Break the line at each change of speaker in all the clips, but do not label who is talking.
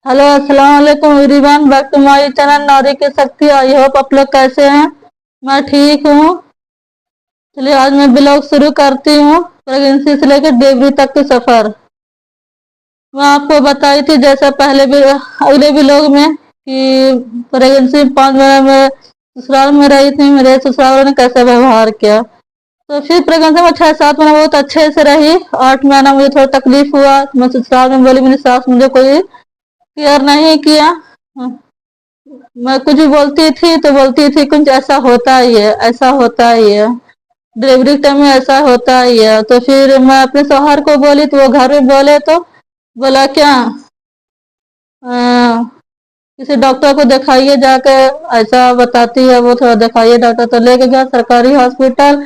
Hello अस्सलाम वालेकुम everyone, back to my channel Nouri की शक्ति। आई होप आप लोग कैसे हैं। मैं ठीक हूँ। चलिए आज मैं ब्लॉग शुरू करती हूँ। प्रेगनेंसी से लेकर डिलीवरी तक के सफर मैं आपको बताई थी, जैसा पहले भी अगले ब्लॉग में, कि प्रेगनेंसी 5 महीने में ससुराल में रही थी। मेरे ससुराल वालों ने कैसा व्यवहार किया। तो फिर प्रेगनेंसी में 6-7 महीना बहुत अच्छे से रही। 8 महीना मुझे थोड़ा तकलीफ हुआ। मैं ससुराल में बोली, मेरी सास मुझे कोई केयर नहीं किया। मैं कुछ भी बोलती थी तो बोलती थी कुछ ऐसा होता ही है, ऐसा होता ही है, डिलीवरी टाइम में ऐसा होता ही है। तो फिर मैं अपने शौहर को बोली तो वो घर में बोले तो बोला क्या, किसी डॉक्टर को दिखाइए जाके, ऐसा बताती है वो, थोड़ा दिखाइए डॉक्टर। तो लेके गया सरकारी हॉस्पिटल।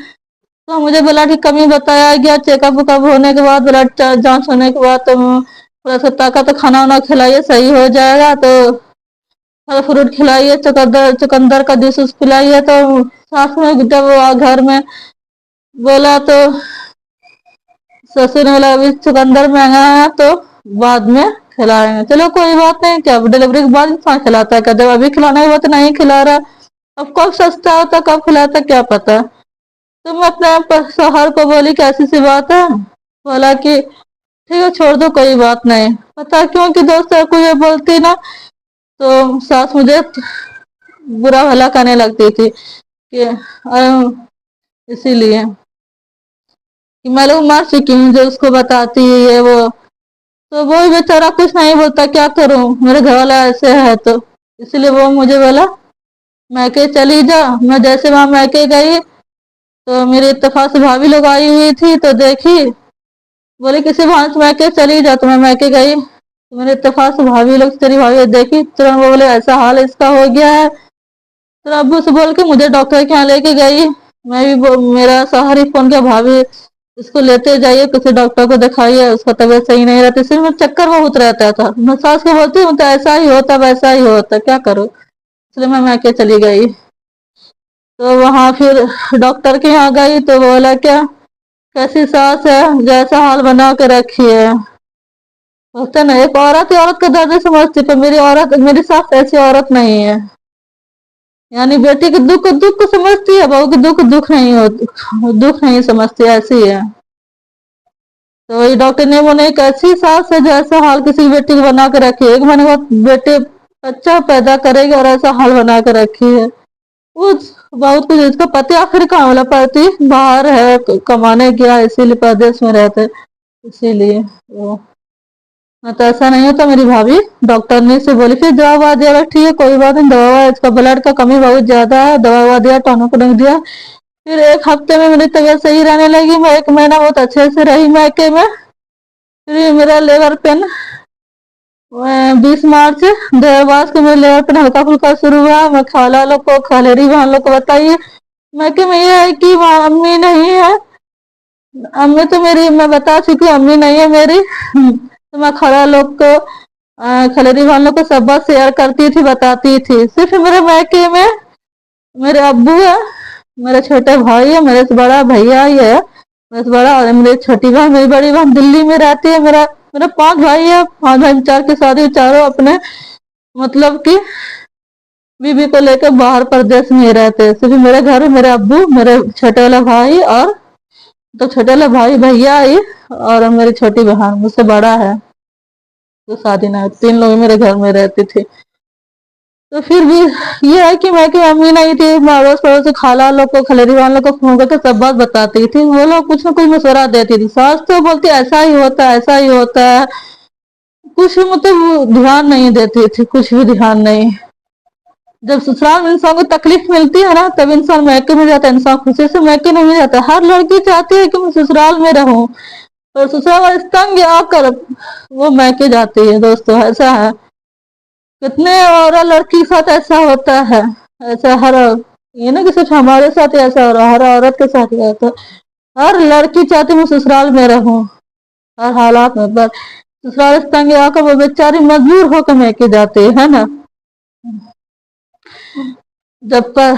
तो मुझे ब्लड की कमी बताया गया। चेकअप उकअप होने के बाद, ब्लड जांच होने के बाद, तो थोड़ा सा ताकत खाना वाना खिलाइए सही हो जाएगा। तो फल फ्रूट खिलाइए, चुकंदर चुकंदर का जूस उस पिलाइए। तो सास में जब वो घर में बोला तो ससुर ने बोला अभी चुकंदर महंगा है तो बाद में खिलाएंगे। चलो कोई बात नहीं, क्या डिलीवरी के बाद इंसान खिलाता है, क्या जब अभी खिलाना है वो तो नहीं खिला रहा। अब कब सस्ता होता कब खिलाता क्या पता। तो मैं अपने शौहर को बोली कि ऐसी सी बात है। बोला कि ठीक है छोड़ दो, कोई बात नहीं। पता क्यों कि दोस्त को ये बोलती ना, तो सास मुझे बुरा भला करने लगती थी कि इसीलिए कि मैं लोग मर चुकी हूँ जो उसको बताती है ये वो। तो वो बेचारा कुछ नहीं बोलता, क्या करूं, मेरे घर वाला ऐसे है। तो इसलिए वो मुझे बोला मैके चली जा। मैं जैसे वहां मैके गई तो मेरे इत्तेफाक से भाभी लोग आई हुई थी, तो देखी, बोले किसी बहाने से मैके चली जा। तो मैं मैके गई तो मेरे इत्तेफाक से भाभी लोग, तेरी भाभी देखी तुरंत वो बोले ऐसा हाल इसका हो गया है। तो अब्बू से बोल के मुझे डॉक्टर के यहाँ लेके गई। मैं भी मेरा शौहर ही फोन किया, भाभी इसको लेते जाइए, किसी डॉक्टर को दिखाइए, उसका तबीयत सही नहीं रहती, सिर्फ चक्कर बहुत रहता था। मैं सास को बोलती हूँ तो ऐसा ही होता वैसा ही होता, क्या करूँ। इसलिए मैं मैके चली गई। तो वहां फिर डॉक्टर के यहाँ गई तो बोला क्या, कैसी सास है, जैसा हाल बना के रखी है। बोलते ना, एक औरत ही औरत का दर्द समझती, पर मेरी सास ऐसी औरत नहीं है। यानी बेटी के दुख को दुख को समझती है, बहू के दुख को दुख नहीं होती, दुख नहीं समझती, ऐसी है। तो वही डॉक्टर ने बोला एक ऐसी सास है जो ऐसा हाल किसी बेटी को बना के रखी है। 1 महीने बाद बेटे बच्चा पैदा करेगी और ऐसा हाल बना के रखी है। कुछ बहुत कुछ, इसका पति आखिर कहाँ, वाला पति बाहर है, कमाने गया, इसीलिए प्रदेश में रहते, इसीलिए वो। हाँ, तो ऐसा नहीं होता। मेरी भाभी डॉक्टर ने से बोली, फिर दवा ववा दिया, ठीक है कोई बात नहीं, दवा इसका ब्लड का कमी बहुत ज्यादा है, दवा ववा दिया, टॉनिक दिया। फिर 1 हफ्ते में मेरी तबीयत सही रहने लगी। मैं 1 महीना बहुत अच्छे से रही मैके में। फिर मेरा लेबर पेन 20 मार्च 2022 को मेरे लेबर पेन हल्का फुल्का शुरू हुआ। मैं खाला लोग को, खालेरी बहन लोग को बताइए मैके में ये है कि वहाँ अम्मी नहीं है। अम्मी तो मेरी, मैं बता चुकी हूँ, अम्मी नहीं है मेरी। तो मैं खाला लोग को, खलेरी बहन लोग को सब बात शेयर करती थी, बताती थी। सिर्फ मेरे मैके में मेरे अब्बू है, मेरे छोटे भाई है, मेरे से बड़ा भैया ही है, मेरे से बड़ा, और मेरी छोटी बहन, मेरी बड़ी बहन दिल्ली में रहती है। मेरा मेरा 5 भाई है, 5 भाई में 4 की शादी, चारों अपने मतलब कि बीबी को लेकर बाहर प्रदेश में ही रहते हैं। सिर्फ मेरे घर में मेरे अब्बू, मेरे छोटे वाला भाई, और तो छोटे वाला भाई भैया ही, और मेरी छोटी बहन मुझसे बड़ा है तो शादी ना, 3 लोग मेरे घर में रहते थे। तो फिर भी ये है कि मैं की अम्मी नहीं थी। मैं अड़ोस पड़ोस से खाला लोग को, खलेरी वालों को फोन करके सब बात बताती थी। वो लोग कुछ ना कुछ मशवरा देती थी। सास तो बोलती ऐसा ही होता है, ऐसा ही होता है, कुछ मतलब ध्यान नहीं देती थी, कुछ भी ध्यान नहीं। जब ससुराल में इंसान को तकलीफ मिलती है ना, तब इंसान मैके में जाता है। इंसान खुशी से मैके नहीं में जाता। हर लड़की चाहती है कि मैं ससुराल में रहूं, और ससुराल वाले तंग आकर वो मैके जाती है। दोस्तों ऐसा है, कितने और लड़की के साथ ऐसा होता है। ऐसा हर, ये ना कि सिर्फ हमारे साथ ही ऐसा हो रहा है, हर औरत के साथ ही होता है। हर लड़की चाहती मैं ससुराल में रहूं, हर हालात में। पर ससुराल से तंग आकर वो बेचारी मजबूर होकर मैके जाती है ना। जब पर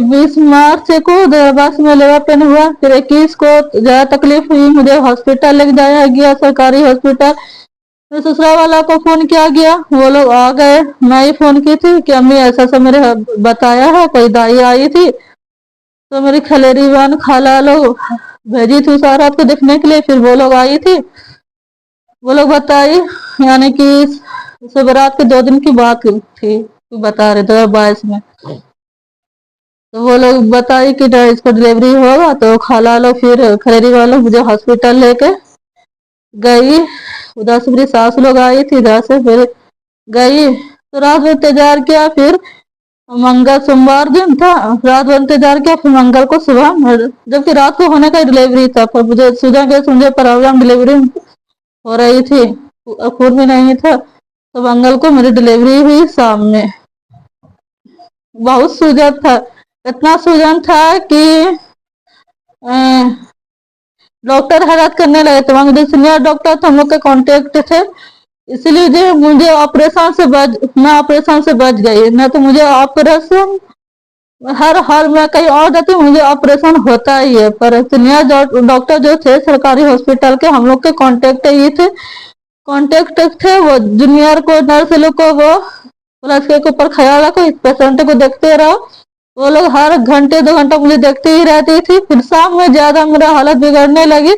20 मार्च को देहरादून में लेबर पेन हुआ। फिर 21 को ज्यादा तकलीफ हुई, मुझे हॉस्पिटल लेके जाया गया, सरकारी हॉस्पिटल। फिर ससुराल वाला को फोन किया गया, वो लोग आ गए। मैं ही फोन की थी कि अम्मी ऐसा ऐसा मेरे बताया है, कोई दाई आई थी तो मेरी खलेरी बहन खाला लोग भेजी थी उस औरत को देखने के लिए। फिर वो लोग आई थी, वो लोग बताई, यानी कि शिवरात के 2 दिन की बात थी, बता रहे 2022 में। तो वो लोग बताई कि इसका डिलीवरी होगा, तो खाला लोग फिर खलेरी वालों मुझे हॉस्पिटल लेके गई। उधर से मेरी सास लोग आई थी, इधर से फिर गई। तो रात भर इंतजार किया, फिर मंगल सोमवार दिन था, रात भर इंतजार किया, फिर मंगल को सुबह, जबकि रात को होने का डिलीवरी था, पर मुझे सुबह के मुझे प्रॉब्लम डिलीवरी हो रही थी, खून भी नहीं था। तो मंगल को मेरी डिलीवरी हुई शाम में। बहुत सूजन था, इतना सूजन था कि डॉक्टर हैरान करने लगे थे। वहां जो सीनियर डॉक्टर थे हम लोग के कांटेक्ट थे, इसलिए जो मुझे ऑपरेशन से मैं ऑपरेशन से बच गई, नहीं तो मुझे ऑपरेशन हर हाल में कहीं और जाती मुझे ऑपरेशन होता ही है। पर सीनियर डॉक्टर जो थे सरकारी हॉस्पिटल के, हम लोग के कांटेक्ट ही थे, कांटेक्ट थे। वो जूनियर को, नर्स लोग को, वो प्लस के ऊपर ख्याल रखो, इस पेशेंट को देखते रहो। वो लोग हर घंटे 2 घंटा मुझे देखते ही रहती थी। फिर शाम में ज्यादा मेरा हालत बिगड़ने लगी,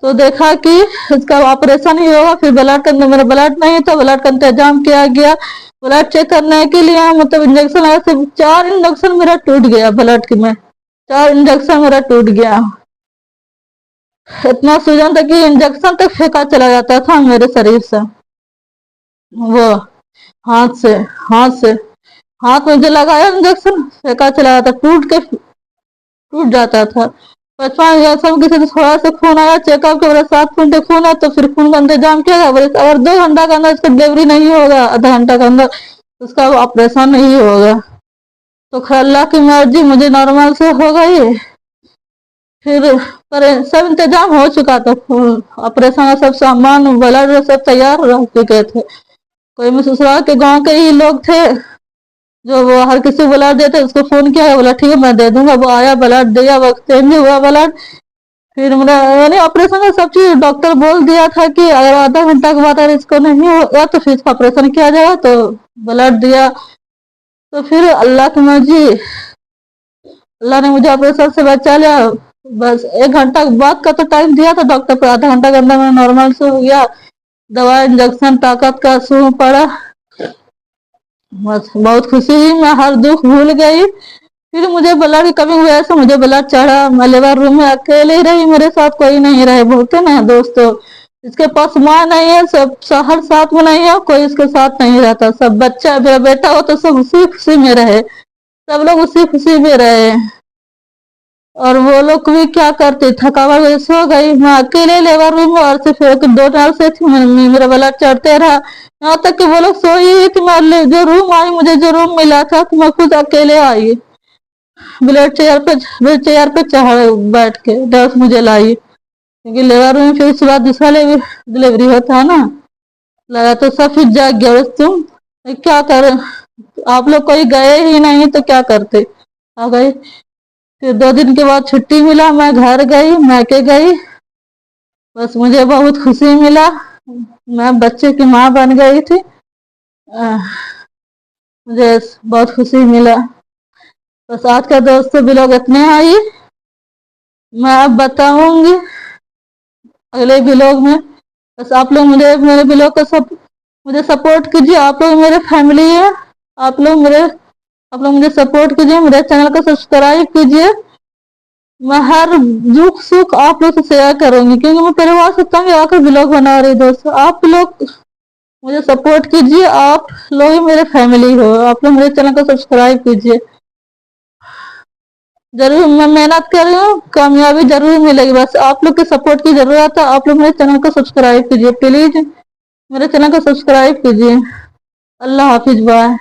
तो देखा कि इसका ऑपरेशन ही होगा। फिर ब्लड का, मेरा ब्लड नहीं था, ब्लड का इंतजाम किया गया। ब्लड चेक करने के लिए मतलब इंजेक्शन आया, सिर्फ 4 इंजेक्शन मेरा टूट गया ब्लड की में, 4 इंजेक्शन मेरा टूट गया। इतना सूजन था कि इंजेक्शन तक फेंका चला जाता था मेरे शरीर से। वो हाथ से हाथ से हाथ में जो लगाया इंजेक्शन फेंका चला जाता, टूट जाता था। 55 इंजेक्शन किसी से थोड़ा सा खून आया, चेकअप के मेरे 7 घंटे खून है, तो फिर खून का इंतजाम किया गया। अगर 2 घंटा के अंदर इसका डिलीवरी नहीं होगा, आधा घंटा के अंदर उसका ऑपरेशन नहीं होगा। तो अल्लाह की मर्जी, मुझे नॉर्मल से हो गई। फिर पर सब इंतजाम हो चुका था, ऑपरेशन का सब सामान, ब्लड सब तैयार रह चुके थे। कोई मैं ससुराल के गांव के ही लोग थे, जो वो हर किसी को ब्लड देते, उसको फोन किया, बोला ठीक है मैं दे दूंगा। वो आया, ब्लड दिया, वक्त चेंज हुआ ब्लड। फिर मेरा यानी ऑपरेशन का सब चीज डॉक्टर बोल दिया था कि अगर आधा घंटा के बाद अगर इसको नहीं होगा तो फिर इसका ऑपरेशन किया जाएगा। तो ब्लड दिया, तो फिर अल्लाह की मर्जी, अल्लाह ने मुझे ऑपरेशन से बचा लिया। बस 1 घंटा बाद का तो टाइम दिया था डॉक्टर पर, आधा घंटा के अंदर मैं नॉर्मल से हो गया। दवा, इंजेक्शन, ताकत का सूं पड़ा। बस बहुत खुशी हुई, मैं हर दुख भूल गई। फिर मुझे ब्लड की कमी हुई, ऐसे मुझे ब्लड चढ़ा। मैं लेबर रूम में अकेले ही रही, मेरे साथ कोई नहीं रहे। बोलते ना दोस्तों, इसके पास माँ नहीं है, सब शहर साथ में नहीं है, कोई इसके साथ नहीं रहता। सब बच्चा, मेरा बेटा हो तो सब उसी खुशी में रहे, सब लोग उसी खुशी में रहे। और वो लोग भी क्या करते, थकावट वजह सो गई, मैं अकेले लेबर रूम में, और सिर्फ 2 नर्सें थी, मेरा ब्लड चढ़ते रहा। यहाँ तक कि वो लोग सोई हुई थी, मैं जो रूम आई, मुझे जो रूम मिला था, तो मैं खुद अकेले आई, ब्लड चेयर पे चढ़ बैठ के नर्स मुझे लाई, क्योंकि लेबर रूम में फिर उसके बाद दूसरा डिलीवरी होता है ना। लगा तो सब फिर जाग गया, बस तुम क्या कर, आप लोग कोई गए ही नहीं तो क्या करते, आ गए। फिर 2 दिन के बाद छुट्टी मिला, मैं घर गई, मैके गई। बस मुझे बहुत खुशी मिला, मैं बच्चे की माँ बन गई थी। मुझे बहुत खुशी मिला। बस आज का दोस्तों भी लोग इतने आई, मैं अब बताऊंगी अगले ब्लॉग में। बस आप लोग मुझे, मेरे ब्लॉग को सब मुझे सपोर्ट कीजिए, आप लोग मेरे फैमिली है, आप लोग मुझे सपोर्ट कीजिए, मेरे चैनल को सब्सक्राइब कीजिए। मैं हर दुख सुख आप लोग से शेयर करूंगी, क्योंकि मैं परिवार से तंग आकर ब्लॉग बना रही। दोस्तों आप लोग मुझे सपोर्ट कीजिए, आप लोग ही मेरे फैमिली हो, आप लोग मेरे चैनल को सब्सक्राइब कीजिए। जरूर मैं मेहनत कर रही हूँ, कामयाबी जरूर मिलेगी, बस आप लोग के सपोर्ट की जरूरत है। आप लोग मेरे चैनल को सब्सक्राइब कीजिए, प्लीज मेरे चैनल को सब्सक्राइब कीजिए। अल्लाह हाफिज, बाय।